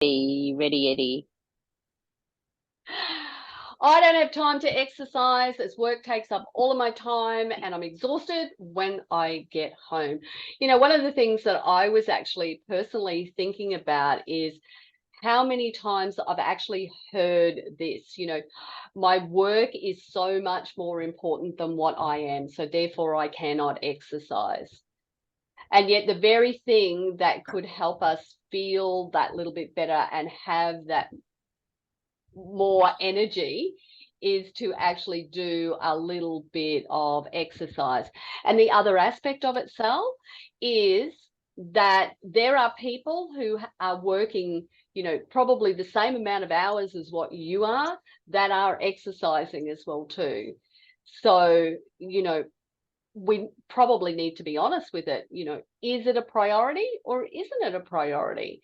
Ready, Eddie. I don't have time to exercise as work takes up all of my time and I'm exhausted when I get home. One of the things that I was actually personally thinking about is how many times I've actually heard this, my work is so much more important than what I am, so therefore I cannot exercise. And yet the very thing that could help us feel that little bit better and have that more energy is to actually do a little bit of exercise. And the other aspect of it, Sal, is that there are people who are working, probably the same amount of hours as what you are, that are exercising as well too. So, we probably need to be honest with it. Is it a priority or isn't it a priority?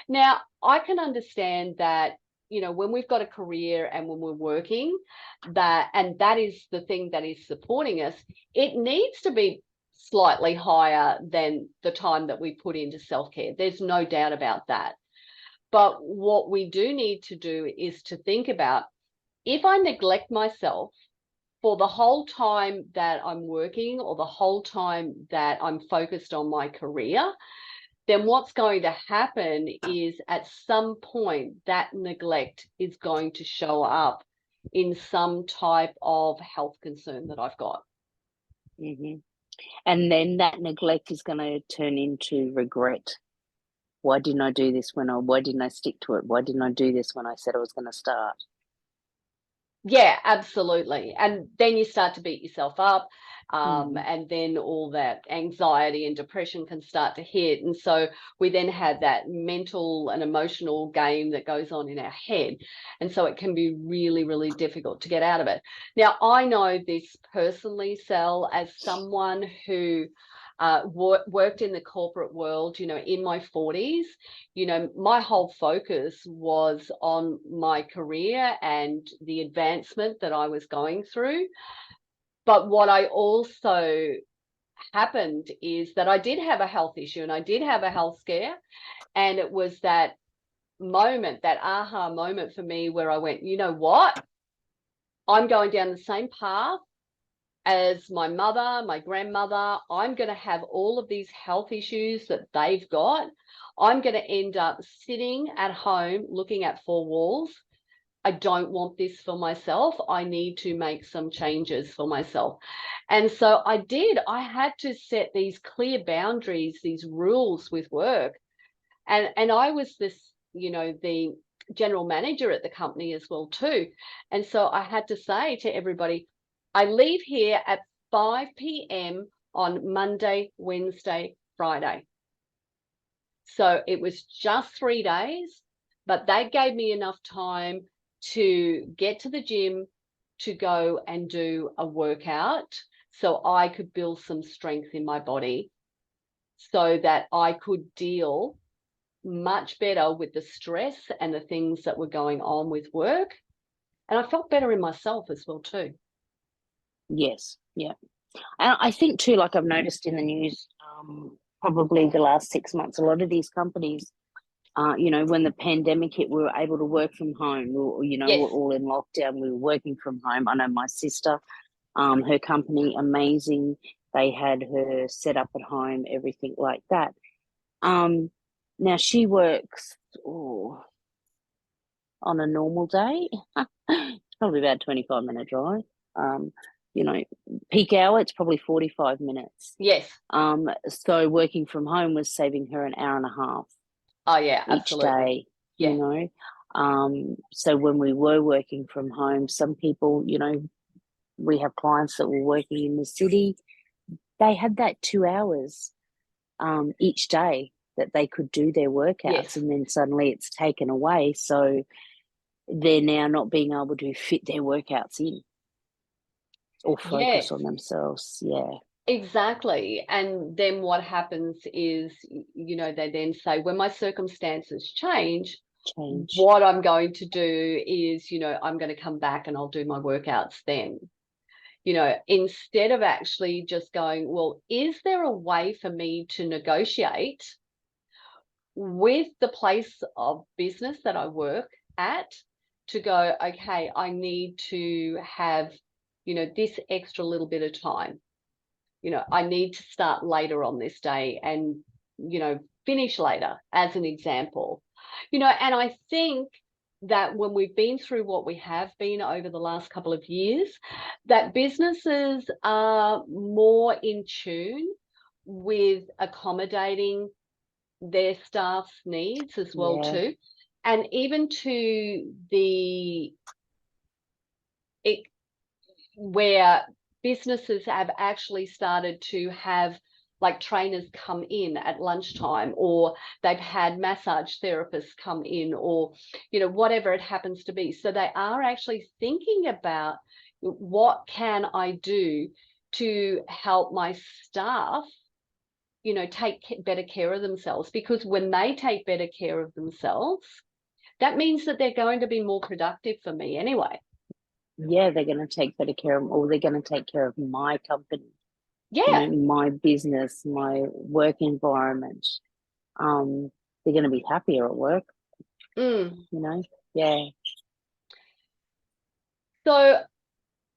Now, I can understand that, when we've got a career and when we're working, and that is the thing that is supporting us, it needs to be slightly higher than the time that we put into self-care. There's no doubt about that. But what we do need to do is to think about, if I neglect myself for the whole time that I'm working or the whole time that I'm focused on my career, then what's going to happen is at some point that neglect is going to show up in some type of health concern that I've got. Mm-hmm. And then that neglect is going to turn into regret. Why didn't I do this why didn't I stick to it? Why didn't I do this when I said I was going to start? Yeah, absolutely. And then you start to beat yourself up. Mm-hmm. And then all that anxiety and depression can start to hit. And so we then have that mental and emotional game that goes on in our head. And so it can be really, really difficult to get out of it. Now, I know this personally, Sal, as someone who worked in the corporate world, in my 40s, my whole focus was on my career and the advancement that I was going through. But what I also happened is that I did have a health issue and I did have a health scare. And it was that moment, that aha moment for me where I went, you know what? I'm going down the same path as my mother, my grandmother. I'm going to have all of these health issues that they've got. I'm going to end up sitting at home looking at four walls. I don't want this for myself. I need to make some changes for myself. And so I did. I had to set these clear boundaries, these rules with work. And I was this, the general manager at the company as well too. And so I had to say to everybody, I leave here at 5 p.m. on Monday, Wednesday, Friday. So it was just 3 days, but that gave me enough time to get to the gym, to go and do a workout so I could build some strength in my body so that I could deal much better with the stress and the things that were going on with work. And I felt better in myself as well too. Yes, yeah. And I think too, like I've noticed in the news, probably the last 6 months, a lot of these companies, when the pandemic hit, we were able to work from home. Yes. We're all in lockdown. We were working from home. I know my sister, her company, amazing. They had her set up at home, everything like that. Now she works on a normal day. It's probably about 25-minute drive. You know, peak hour, it's probably 45 minutes. Yes. So working from home was saving her an hour and a half. Oh yeah, each absolutely. day, Yeah. So when we were working from home, some people, we have clients that were working in the city, they had that 2 hours each day that they could do their workouts, Yes. and then suddenly it's taken away. So they're now not being able to fit their workouts in or focus Yes. on themselves. Yeah. Exactly. And then what happens is, they then say, when my circumstances change, what I'm going to do is, I'm going to come back and I'll do my workouts then. Instead of actually just going, well, is there a way for me to negotiate with the place of business that I work at, to go, okay, I need to have, this extra little bit of time. I need to start later on this day and, finish later, as an example. And I think that when we've been through what we have been over the last couple of years, that businesses are more in tune with accommodating their staff's needs as well too, and even to where businesses have actually started to have like trainers come in at lunchtime, or they've had massage therapists come in, or whatever it happens to be. So they are actually thinking about, what can I do to help my staff take better care of themselves? Because when they take better care of themselves, that means that they're going to be more productive for me anyway. Yeah, they're going to take better care of, or they're going to take care of my company. Yeah. My business, my work environment. They're going to be happier at work. Yeah. So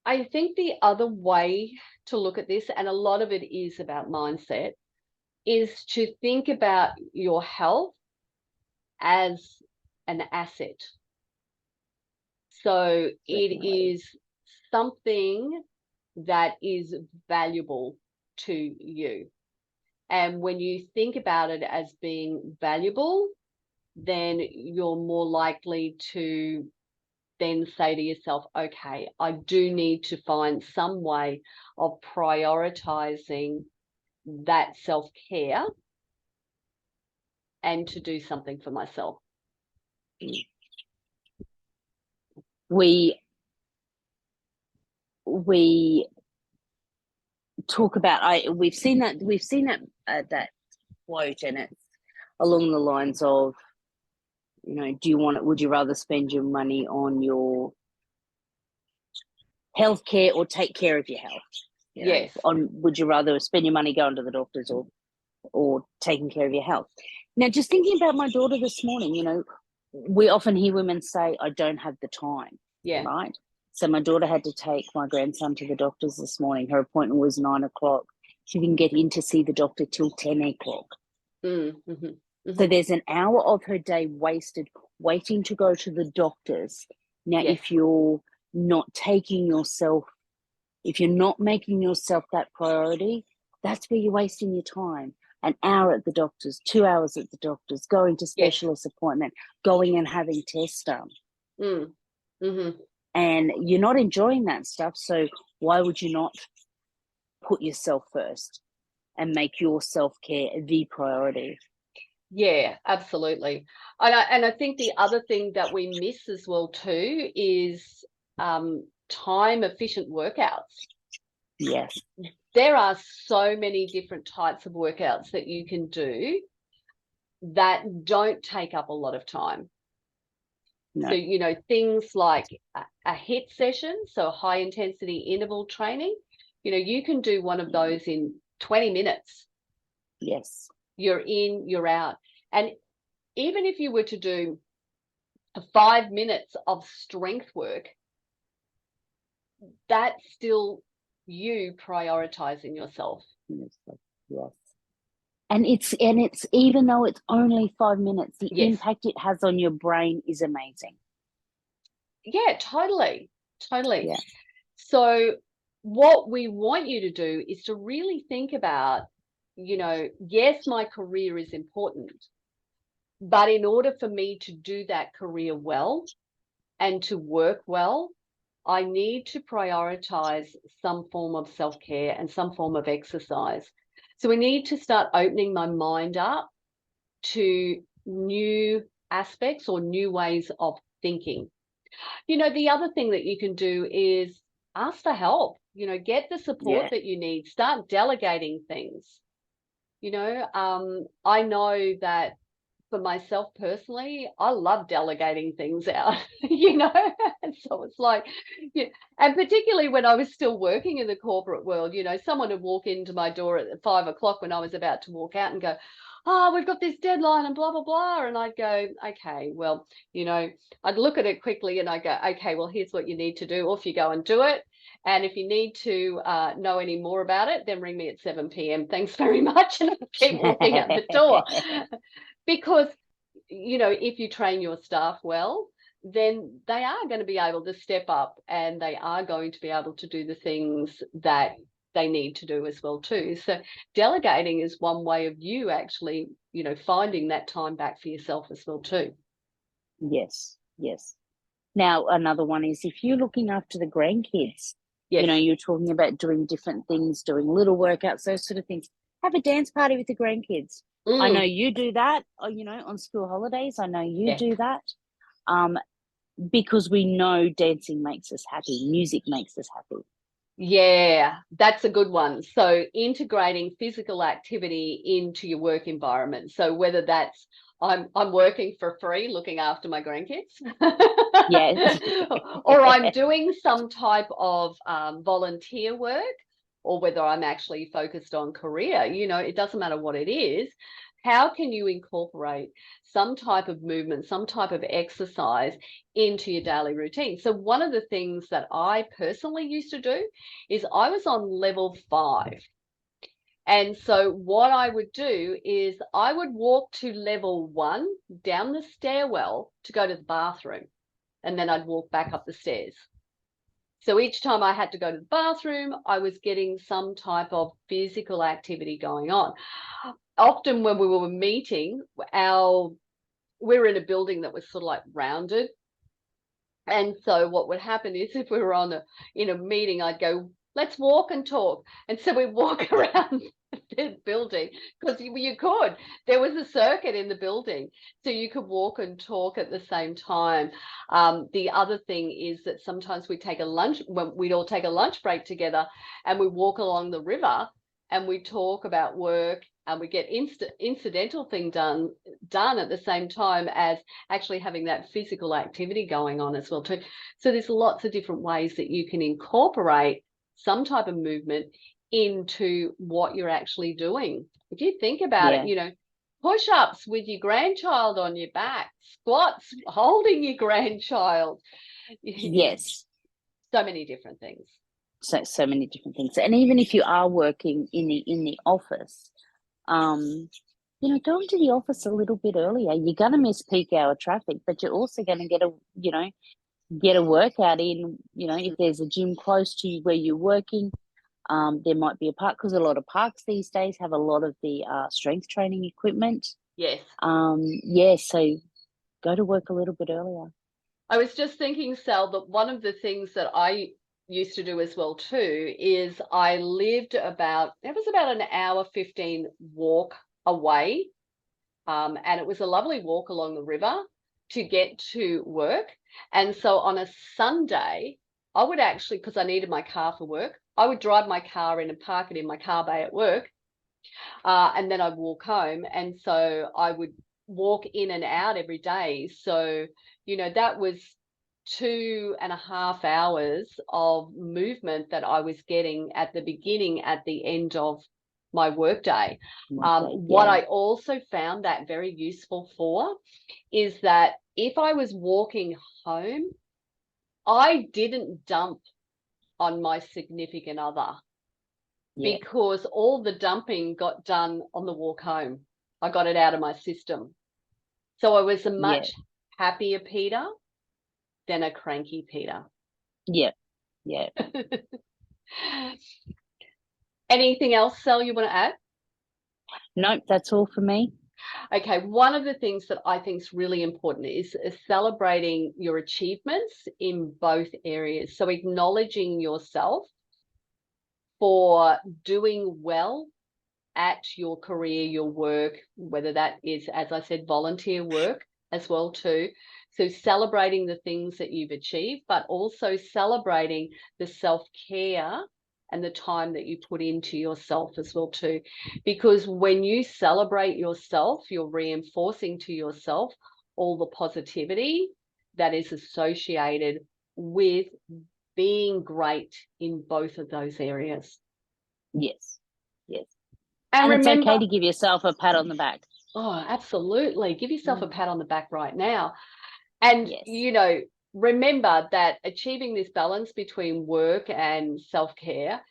I think the other way to look at this, and a lot of it is about mindset, is to think about your health as an asset. So it is something that is valuable to you. And when you think about it as being valuable, then you're more likely to then say to yourself, okay, I do need to find some way of prioritizing that self-care and to do something for myself. We talk about, we've seen that that quote, and it's along the lines of, would you rather spend your money on your healthcare or take care of your health? Yes. Would you rather spend your money going to the doctors or taking care of your health? Now, just thinking about my daughter this morning, we often hear women say, I don't have the time. Yeah. Right. So my daughter had to take my grandson to the doctors this morning. Her appointment was 9 o'clock. She didn't get in to see the doctor till 10 o'clock. Mm-hmm. Mm-hmm. So there's an hour of her day wasted waiting to go to the doctors. Now, if you're not making yourself that priority, that's where you're wasting your time. An hour at the doctors, 2 hours at the doctors, going to specialist appointment, going and having tests done. Mm-hmm. And you're not enjoying that stuff. So why would you not put yourself first and make your self-care the priority? Yeah, absolutely. And I think the other thing that we miss as well too is time efficient workouts. Yes. There are so many different types of workouts that you can do that don't take up a lot of time. No. So, things like a HIIT session, so high intensity interval training, you can do one of those in 20 minutes. Yes. You're in, you're out. And even if you were to do 5 minutes of strength work, that's still you prioritizing yourself. Yes. And it's even though it's only 5 minutes, the impact it has on your brain is amazing. Yeah, totally. Yeah. So what we want you to do is to really think about, yes, my career is important, but in order for me to do that career well and to work well, I need to prioritize some form of self-care and some form of exercise. So we need to start opening my mind up to new aspects or new ways of thinking. The other thing that you can do is ask for help, get the support that you need, start delegating things. I know that for myself personally, I love delegating things out, and so it's like, and particularly when I was still working in the corporate world, someone would walk into my door at 5 o'clock when I was about to walk out and go, oh, we've got this deadline and blah, blah, blah. And I'd go, okay, well, I'd look at it quickly and I go, okay, well, here's what you need to do. Off you go and do it. And if you need to know any more about it, then ring me at 7 p.m. Thanks very much. And I'll keep walking out the door. Because, if you train your staff well, then they are going to be able to step up and they are going to be able to do the things that they need to do as well too. So delegating is one way of you actually, finding that time back for yourself as well too. Yes, yes. Now, another one is if you're looking after the grandkids, Yes. you're talking about doing different things, doing little workouts, those sort of things. Have a dance party with the grandkids. I know you do that, on school holidays. I know you do that. Because we know dancing makes us happy, music makes us happy. Yeah, that's a good one. So integrating physical activity into your work environment. So whether that's I'm working for free looking after my grandkids, Yes. or I'm doing some type of volunteer work, or whether I'm actually focused on career, it doesn't matter what it is. How can you incorporate some type of movement, some type of exercise into your daily routine? So one of the things that I personally used to do is I was on level 5. And so what I would do is I would walk to level 1 down the stairwell to go to the bathroom, and then I'd walk back up the stairs. So each time I had to go to the bathroom, I was getting some type of physical activity going on. Often when we were meeting, we're in a building that was sort of like rounded. And so what would happen is if we were in a meeting, I'd go, let's walk and talk. And so we'd walk around the building because you could. There was a circuit in the building, so you could walk and talk at the same time. The other thing is that sometimes we'd all take a lunch break together and we walk along the river and we talk about work and we get incidental thing done at the same time as actually having that physical activity going on as well too. So there's lots of different ways that you can incorporate some type of movement into what you're actually doing. If you think about it, push-ups with your grandchild on your back, squats holding your grandchild. Yes. So many different things. So many different things. And even if you are working in the office, go into the office a little bit earlier. You're going to miss peak hour traffic, but you're also going to get a workout in. If there's a gym close to you where you're working, there might be a park, because a lot of parks these days have a lot of the strength training equipment. Yes. So go to work a little bit earlier. I was just thinking, Sal, that one of the things that I used to do as well too is I lived about an hour 15 walk away, and it was a lovely walk along the river to get to work. And so on a Sunday, I would actually, because I needed my car for work, I would drive my car in and park it in my car bay at work, and then I'd walk home. And so I would walk in and out every day. So that was 2.5 hours of movement that I was getting at the beginning, at the end of my workday. What I also found that very useful for is that if I was walking home, I didn't dump on my significant other, because all the dumping got done on the walk home. I got it out of my system. So I was a much happier Peter than a cranky Peter. Yeah. Anything else, Sal, you want to add? Nope, that's all for me. Okay, one of the things that I think is really important is celebrating your achievements in both areas. So acknowledging yourself for doing well at your career, your work, whether that is, as I said, volunteer work as well too. So celebrating the things that you've achieved, but also celebrating the self-care and the time that you put into yourself as well too. Because when you celebrate yourself, you're reinforcing to yourself all the positivity that is associated with being great in both of those areas. Yes. And remember, it's okay to give yourself a pat on the back. Oh, absolutely. Give yourself a Mm. pat on the back right now. And, Yes. remember that achieving this balance between work and self-care,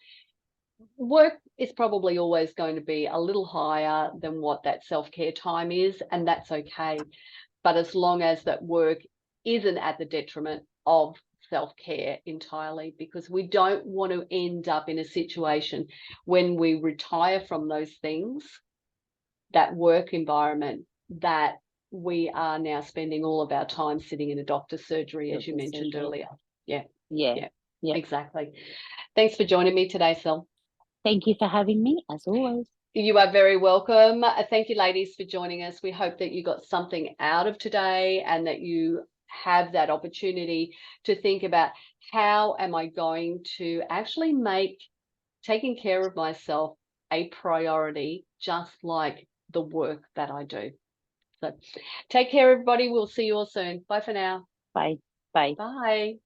work is probably always going to be a little higher than what that self-care time is, and that's okay. But as long as that work isn't at the detriment of self-care entirely, because we don't want to end up in a situation when we retire from those things, that work environment, that we are now spending all of our time sitting in a doctor's surgery, as you Doctor mentioned surgery. earlier. Yeah, Yeah. yeah, Yeah. exactly. Thanks for joining me today, Sil. Thank you for having me, as always. You are very welcome. Thank you, ladies, for joining us. We hope that you got something out of today and that you have that opportunity to think about, how am I going to actually make taking care of myself a priority, just like the work that I do. So take care, everybody. We'll see you all soon. Bye for now. Bye. Bye. Bye.